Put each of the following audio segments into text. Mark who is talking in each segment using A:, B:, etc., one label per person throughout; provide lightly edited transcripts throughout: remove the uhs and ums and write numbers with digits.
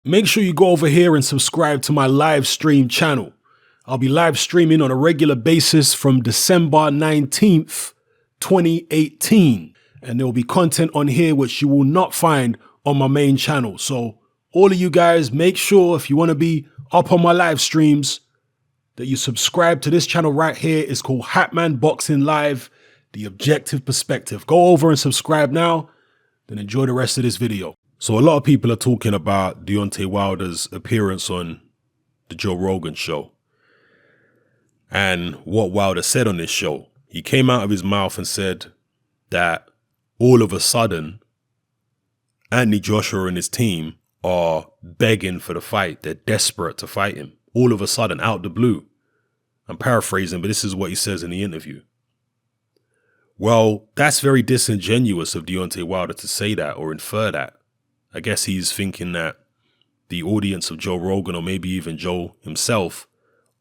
A: make sure you go over here and subscribe to my live stream channel. I'll be live streaming on a regular basis from December 19th, 2018. And there will be content on here which you will not find on my main channel. So all of you guys, make sure if you want to be up on my live streams that you subscribe to this channel right here. It's called Hatman Boxing Live, The Objective Perspective. Go over and subscribe now, then enjoy the rest of this video. So a lot of people are talking about Deontay Wilder's appearance on the Joe Rogan show and what Wilder said on this show. He came out of his mouth and said that all of a sudden, Anthony Joshua and his team are begging for the fight. They're desperate to fight him. All of a sudden, out the blue. I'm paraphrasing, but this is what he says in the interview. Well, that's very disingenuous of Deontay Wilder to say that or infer that. I guess he's thinking that the audience of Joe Rogan, or maybe even Joe himself,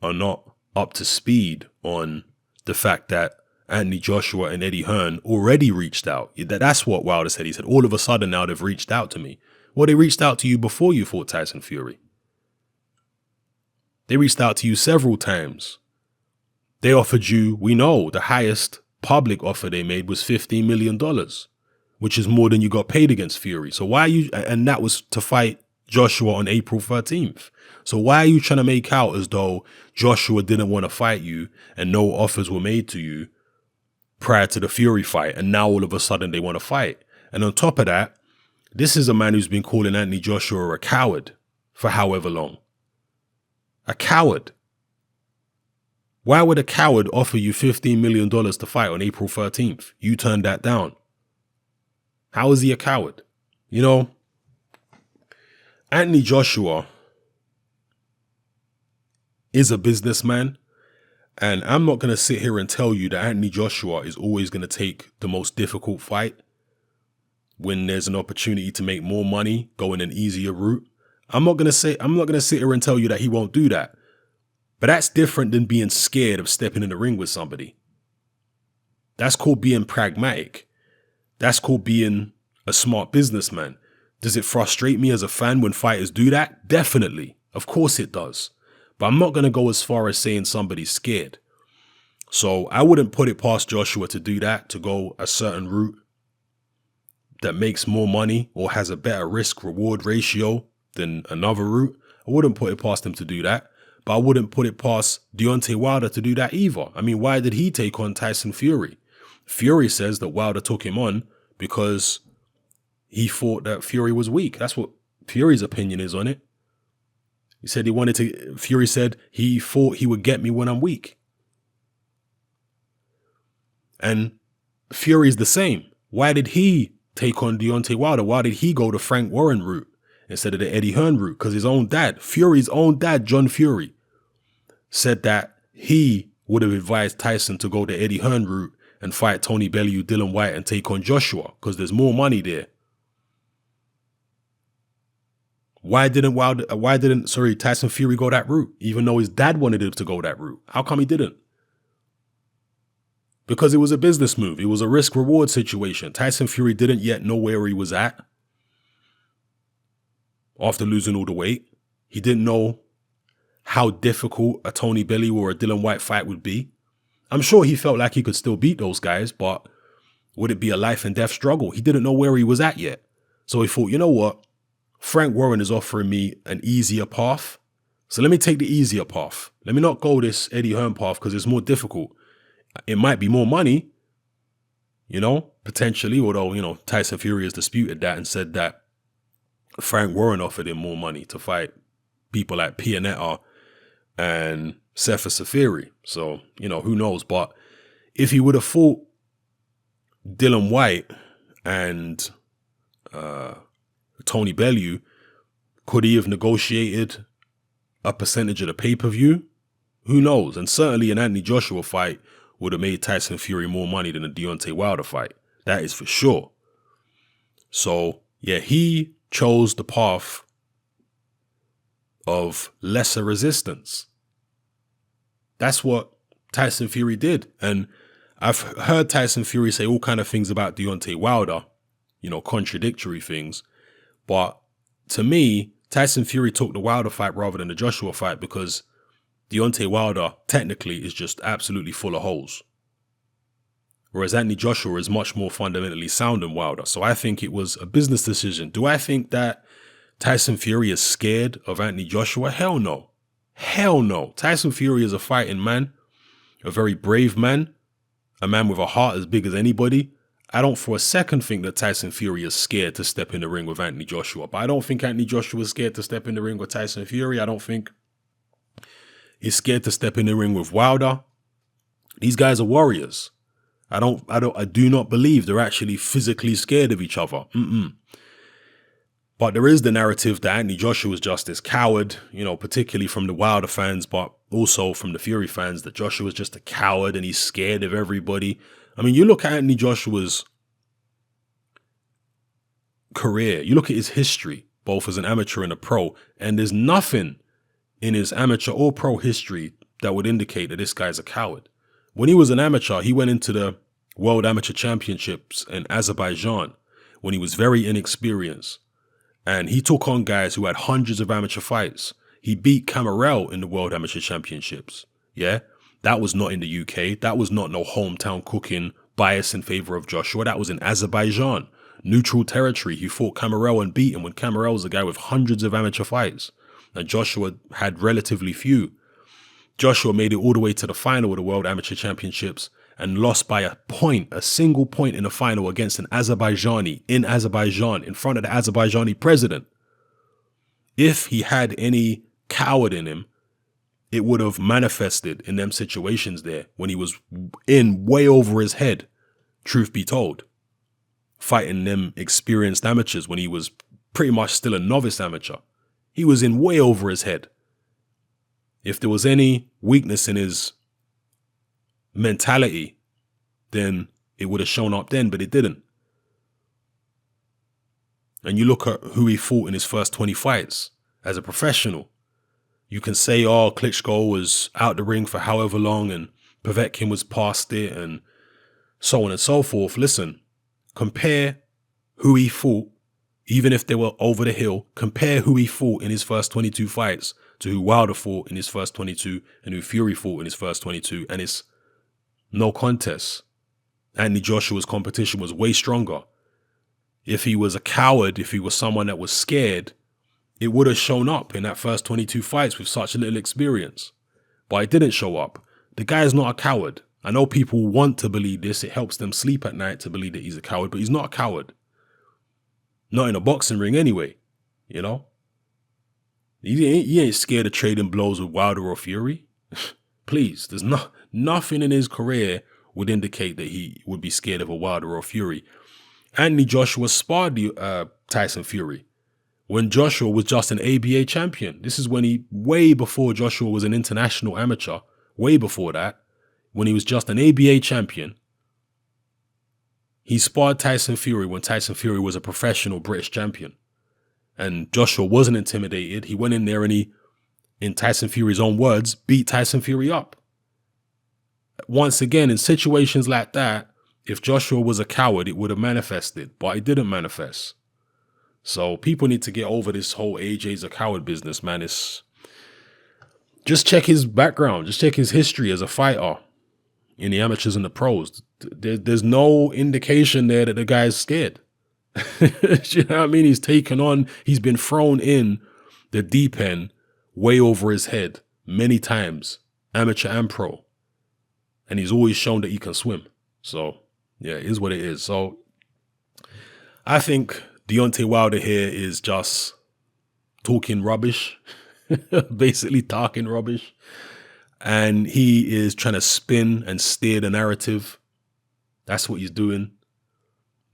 A: are not up to speed on the fact that Anthony Joshua and Eddie Hearn already reached out. That's what Wilder said. He said, all of a sudden now they've reached out to me. Well, they reached out to you before you fought Tyson Fury. They reached out to you several times. They offered you, we know, the highest public offer they made was $15 million, which is more than you got paid against Fury. So why are you, and that was to fight Joshua on April 13th. So why are you trying to make out as though Joshua didn't want to fight you and no offers were made to you prior to the Fury fight, and now all of a sudden they want to fight? And on top of that, this is a man who's been calling Anthony Joshua a coward for however long. A coward. Why would a coward offer you $15 million to fight on April 13th? You turned that down. How is he a coward? You know, Anthony Joshua is a businessman, and I'm not going to sit here and tell you that Anthony Joshua is always going to take the most difficult fight when there's an opportunity to make more money, go in an easier route. I'm not going to sit here and tell you that he won't do that. But that's different than being scared of stepping in the ring with somebody. That's called being pragmatic. That's called being a smart businessman. Does it frustrate me as a fan when fighters do that? Definitely. Of course it does. But I'm not going to go as far as saying somebody's scared. So I wouldn't put it past Joshua to do that, to go a certain route that makes more money or has a better risk-reward ratio than another route. I wouldn't put it past him to do that. But I wouldn't put it past Deontay Wilder to do that either. I mean, why did he take on Tyson Fury? Fury says that Wilder took him on because he thought that Fury was weak. That's what Fury's opinion is on it. He said Fury said he thought he would get me when I'm weak. And Fury's the same. Why did he take on Deontay Wilder? Why did he go the Frank Warren route instead of the Eddie Hearn route? Because his own dad, Fury's own dad, John Fury, said that he would have advised Tyson to go the Eddie Hearn route and fight Tony Bellew, Dylan White, and take on Joshua because there's more money there. Why didn't Tyson Fury go that route, even though his dad wanted him to go that route? How come he didn't? Because it was a business move. It was a risk-reward situation. Tyson Fury didn't yet know where he was at after losing all the weight. He didn't know how difficult a Tony Bellew or a Dylan White fight would be. I'm sure he felt like he could still beat those guys, but would it be a life and death struggle? He didn't know where he was at yet. So he thought, you know what? Frank Warren is offering me an easier path. So let me take the easier path. Let me not go this Eddie Hearn path because it's more difficult. It might be more money, you know, potentially, although, you know, Tyson Fury has disputed that and said that Frank Warren offered him more money to fight people like Pianetta and Sefer Safiri. So, you know, who knows? But if he would have fought Dylan White and Tony Bellew, could he have negotiated a percentage of the pay-per-view? Who knows? And certainly an Anthony Joshua fight would have made Tyson Fury more money than a Deontay Wilder fight. That is for sure. So, yeah, he chose the path of lesser resistance. That's what Tyson Fury did. And I've heard Tyson Fury say all kind of things about Deontay Wilder, you know, contradictory things. But to me, Tyson Fury took the Wilder fight rather than the Joshua fight because Deontay Wilder technically is just absolutely full of holes. Whereas Anthony Joshua is much more fundamentally sound than Wilder. So I think it was a business decision. Do I think that Tyson Fury is scared of Anthony Joshua? Hell no. Hell no. Tyson Fury is a fighting man, a very brave man, a man with a heart as big as anybody. I don't for a second think that Tyson Fury is scared to step in the ring with Anthony Joshua. But I don't think Anthony Joshua is scared to step in the ring with Tyson Fury. I don't think he's scared to step in the ring with Wilder. These guys are warriors. I do not believe they're actually physically scared of each other. But there is the narrative that Anthony Joshua is just this coward, particularly from the Wilder fans, but also from the Fury fans, that Joshua is just a coward and he's scared of everybody. I mean, you look at Anthony Joshua's career, you look at his history, both as an amateur and a pro, and there's nothing in his amateur or pro history that would indicate that this guy's a coward. When he was an amateur, he went into the World Amateur Championships in Azerbaijan when he was very inexperienced. And he took on guys who had hundreds of amateur fights. He beat Camarel in the World Amateur Championships. Yeah, that was not in the UK. That was not no hometown cooking bias in favor of Joshua. That was in Azerbaijan, neutral territory. He fought Camarel and beat him when Camarel was a guy with hundreds of amateur fights. And Joshua had relatively few. Joshua made it all the way to the final of the World Amateur Championships and lost by a single point in the final against an Azerbaijani in Azerbaijan in front of the Azerbaijani president. If he had any coward in him, it would have manifested in them situations there when he was in way over his head, truth be told, fighting them experienced amateurs when he was pretty much still a novice amateur. He was in way over his head. If there was any weakness in his mentality, then it would have shown up then, but it didn't. And you look at who he fought in his first 20 fights as a professional. You can say, oh, Klitschko was out the ring for however long and Povetkin was past it and so on and so forth. Listen, compare who he fought, even if they were over the hill, compare who he fought in his first 22 fights to who Wilder fought in his first 22 and who Fury fought in his first 22, and it's no contest. Anthony Joshua's competition was way stronger. If he was a coward, if he was someone that was scared, it would have shown up in that first 22 fights with such little experience. But it didn't show up. The guy is not a coward. I know people want to believe this. It helps them sleep at night to believe that he's a coward, but he's not a coward. Not in a boxing ring anyway, He ain't scared of trading blows with Wilder or Fury. Please, there's nothing in his career would indicate that he would be scared of a Wilder or Fury. Anthony Joshua sparred Tyson Fury when Joshua was just an ABA champion. This is when way before Joshua was an international amateur, way before that, when he was just an ABA champion. He sparred Tyson Fury when Tyson Fury was a professional British champion. And Joshua wasn't intimidated. He went in there and he, in Tyson Fury's own words, beat Tyson Fury up. Once again, in situations like that, if Joshua was a coward, it would have manifested, but it didn't manifest. So people need to get over this whole AJ's a coward business, man. Just check his background. Just check his history as a fighter in the amateurs and the pros. There's no indication there that the guy's scared. You know what I mean? He's been thrown in the deep end way over his head many times, amateur and pro. And he's always shown that he can swim. So, yeah, it is what it is. So, I think Deontay Wilder here is just talking rubbish, basically talking rubbish. And he is trying to spin and steer the narrative. That's what he's doing.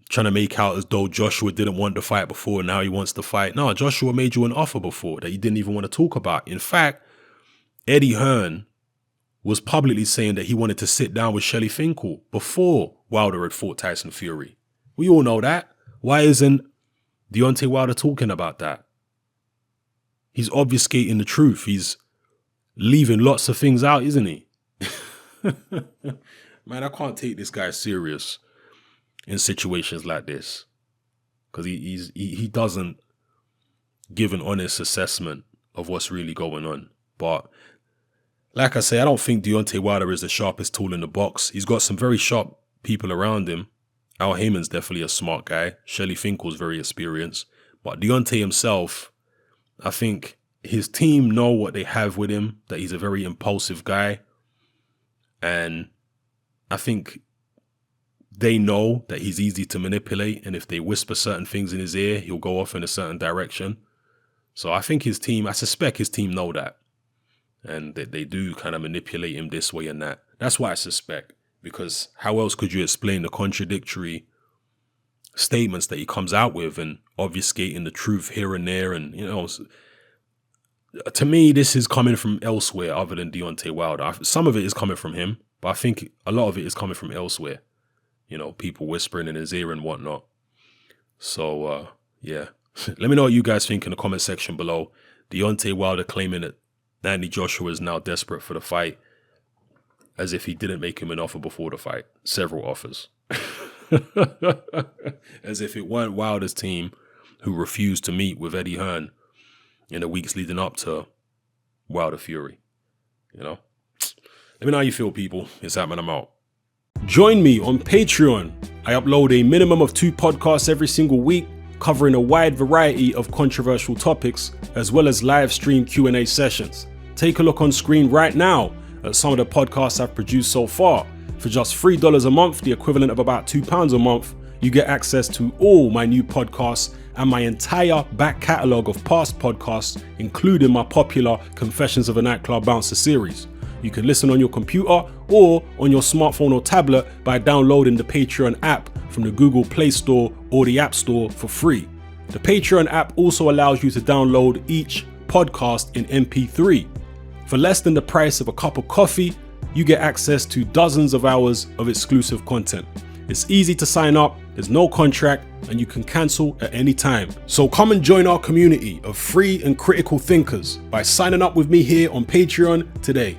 A: Trying to make out as though Joshua didn't want to fight before and now he wants to fight. No, Joshua made you an offer before that you didn't even want to talk about. In fact, Eddie Hearn was publicly saying that he wanted to sit down with Shelly Finkel before Wilder had fought Tyson Fury. We all know that. Why isn't Deontay Wilder talking about that? He's obfuscating the truth. He's leaving lots of things out, isn't he? Man, I can't take this guy serious in situations like this, because he doesn't give an honest assessment of what's really going on. But like I say, I don't think Deontay Wilder is the sharpest tool in the box. He's got some very sharp people around him. Al Heyman's definitely a smart guy. Shelley Finkel's very experienced. But Deontay himself, I think his team know what they have with him, that he's a very impulsive guy. And I think they know that he's easy to manipulate. And if they whisper certain things in his ear, he'll go off in a certain direction. So I think I suspect his team know that. And that they do kind of manipulate him this way and that. That's what I suspect. Because how else could you explain the contradictory statements that he comes out with and obfuscating the truth here and there? And, to me, this is coming from elsewhere other than Deontay Wilder. Some of it is coming from him, but I think a lot of it is coming from elsewhere. People whispering in his ear and whatnot. So, yeah. Let me know what you guys think in the comment section below. Deontay Wilder claiming that Anthony Joshua is now desperate for the fight, as if he didn't make him an offer before the fight. Several offers. As if it weren't Wilder's team who refused to meet with Eddie Hearn in the weeks leading up to Wilder Fury. Let me know how you feel, people. It's happening. I'm out. Join me on Patreon. I upload a minimum of 2 podcasts every single week, covering a wide variety of controversial topics, as well as live stream Q&A sessions. Take a look on screen right now at some of the podcasts I've produced so far. For just $3 a month, the equivalent of about £2 a month, you get access to all my new podcasts and my entire back catalogue of past podcasts, including my popular Confessions of a Nightclub Bouncer series. You can listen on your computer or on your smartphone or tablet by downloading the Patreon app from the Google Play Store or the App Store for free. The Patreon app also allows you to download each podcast in MP3. For less than the price of a cup of coffee, you get access to dozens of hours of exclusive content. It's easy to sign up, there's no contract, and you can cancel at any time. So come and join our community of free and critical thinkers by signing up with me here on Patreon today.